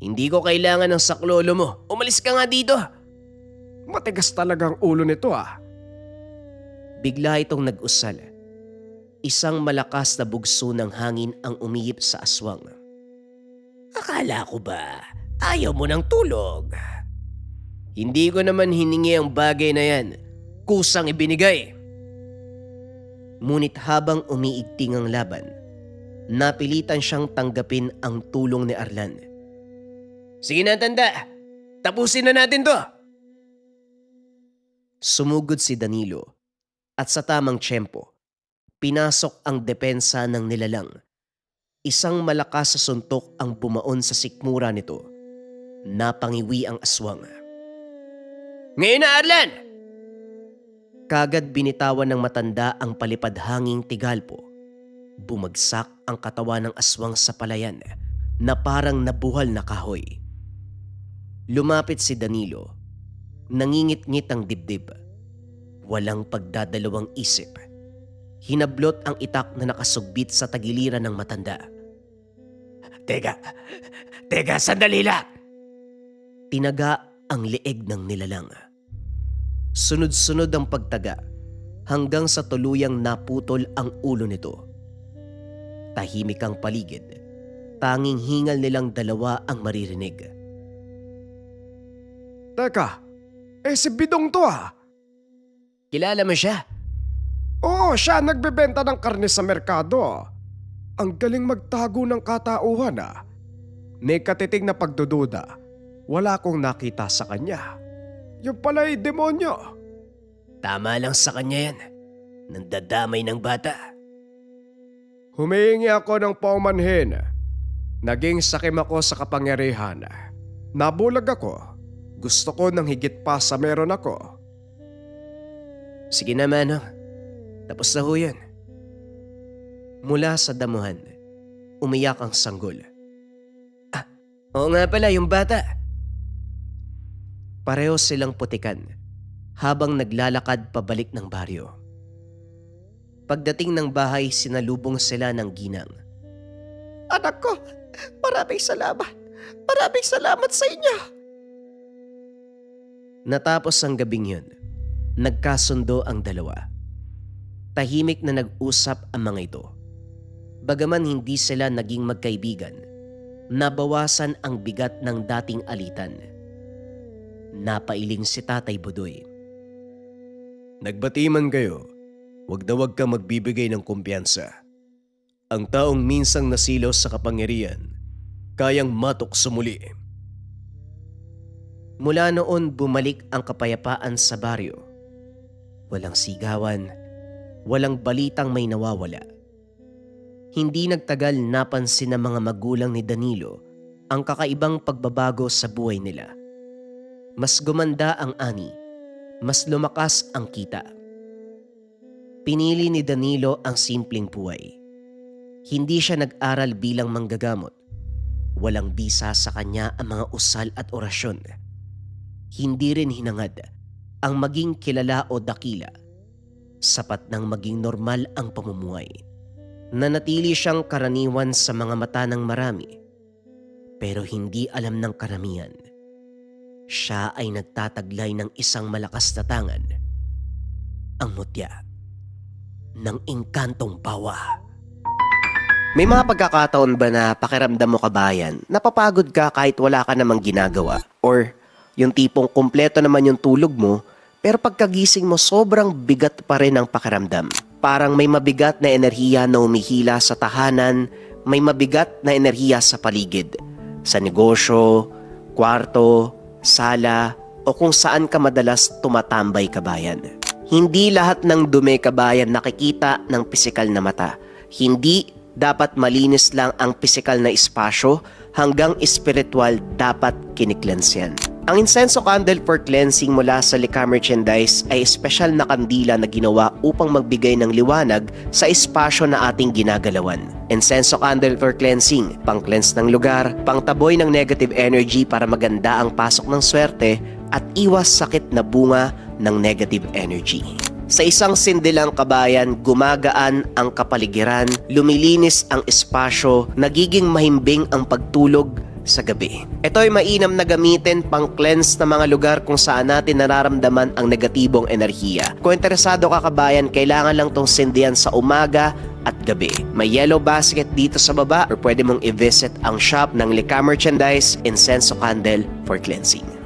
Hindi ko kailangan ng saklolo mo. Umalis ka nga dito. Matigas talagang ulo nito ah. Bigla itong nag-usal. Isang malakas na bugso ng hangin ang umihip sa aswang. Akala ko ba ayaw mo ng tulog? Hindi ko naman hiningi ang bagay na yan. Kusang ibinigay. Ngunit habang umiigting ang laban, napilitan siyang tanggapin ang tulong ni Arlan. Sige na, tanda. Tapusin na natin to. Sumugod si Danilo at sa tamang tiyempo, pinasok ang depensa ng nilalang. Isang malakas sa suntok ang bumaon sa sikmura nito. Napangiwi ang aswang. Ngayon na, Arlan! Kagad binitawan ng matanda ang palipad-hanging tigalpo. Bumagsak ang katawan ng aswang sa palayan na parang nabuhal na kahoy. Lumapit si Danilo. Nangingit-ngit ang dibdib. Walang pagdadalawang isip. Hinablot ang itak na nakasugbit sa tagiliran ng matanda. Teka, sandali lang. Tinaga ang leeg ng nilalang. Sunod-sunod ang pagtaga hanggang sa tuluyang naputol ang ulo nito. Tahimik ang paligid. Tanging hingal nilang dalawa ang maririnig. Teka, si Bidong to ah. Kilala mo siya? Oo, siya nagbebenta ng karne sa merkado. Ang galing magtago ng katauhan ah. May katiting na pagdududa. Wala akong nakita sa kanya. Yung pala'y demonyo. Tama lang sa kanya yan. Nandadamay ng bata. Humihingi ako ng paumanhin. Naging sakim ako sa kapangyarihan. Nabulag ako. Gusto ko ng higit pa sa meron ako. Sige naman, tapos na ho yun. Mula sa damuhan, umiyak ang sanggol. Oo nga pala, yung bata. Pareho silang putikan habang naglalakad pabalik ng baryo. Pagdating ng bahay, sinalubong sila ng ginang. Anak ko, maraming salamat. Maraming salamat sa inyo. Natapos ang gabing yun, nagkasundo ang dalawa. Tahimik na nag-usap ang mga ito. Bagaman hindi sila naging magkaibigan, nabawasan ang bigat ng dating alitan. Napailing si Tatay Budoy. Nagbati man kayo, wag na wag ka magbibigay ng kumpiyansa. Ang taong minsang nasilaw sa kapangyarihan, kayang matok sumuli. Mula noon bumalik ang kapayapaan sa baryo. Walang sigawan, walang balitang may nawawala. Hindi nagtagal napansin ng mga magulang ni Danilo ang kakaibang pagbabago sa buhay nila. Mas gumanda ang ani, mas lumakas ang kita. Pinili ni Danilo ang simpleng buhay. Hindi siya nag-aral bilang manggagamot. Walang bisa sa kanya ang mga usal at orasyon. Hindi rin hinangad ang maging kilala o dakila. Sapat nang maging normal ang pamumuhay. Nanatili siyang karaniwan sa mga mata ng marami. Pero hindi alam ng karamihan. Siya ay nagtataglay ng isang malakas na tangan. Ang mutya ng engkantong bawa. May mga pagkakataon ba na pakiramdam mo kabayan, napapagod ka kahit wala ka namang ginagawa? Or yung tipong kumpleto naman yung tulog mo, pero pagkagising mo sobrang bigat pa rin ang pakiramdam? Parang may mabigat na enerhiya na umihila sa tahanan, may mabigat na enerhiya sa paligid, sa negosyo, kwarto, sala, o kung saan ka madalas tumatambay kabayan. Hindi lahat ng dumi kabayan nakikita ng pisikal na mata. Hindi dapat malinis lang ang pisikal na espasyo, hanggang espiritual dapat kiniklens yan. Ang insenso candle for cleansing mula sa Lika Merchandise ay espesyal na kandila na ginawa upang magbigay ng liwanag sa espasyo na ating ginagalawan. Insenso candle for cleansing, pang-cleanse ng lugar, pangtaboy ng negative energy para maganda ang pasok ng swerte at iwas sakit na bunga ng negative energy. Sa isang sindilang kabayan, gumagaan ang kapaligiran, lumilinis ang espasyo, nagiging mahimbing ang pagtulog sa gabi. Ito ay mainam na gamitin pang-cleanse ng mga lugar kung saan natin nararamdaman ang negatibong enerhiya. Kung interesado ka kabayan, kailangan lang tong sindihan sa umaga at gabi. May yellow basket dito sa baba or pwede mong i-visit ang shop ng Lika Merchandise Incenso Candle for Cleansing.